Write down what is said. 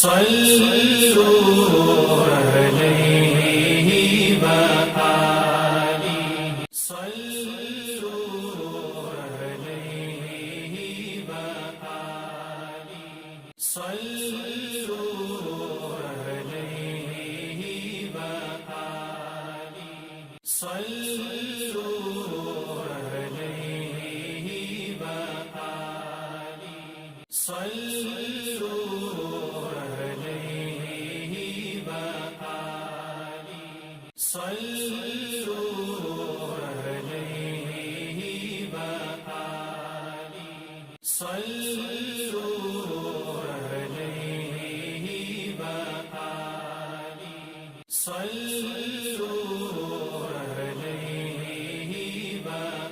صلوا عليه وآله صلوا عليه وآله صلوا عليه وآله صلوا عليه وآله صلوا عليه وآله صلوا عليه وآله صلوا عليه وآله صلوا عليه وآله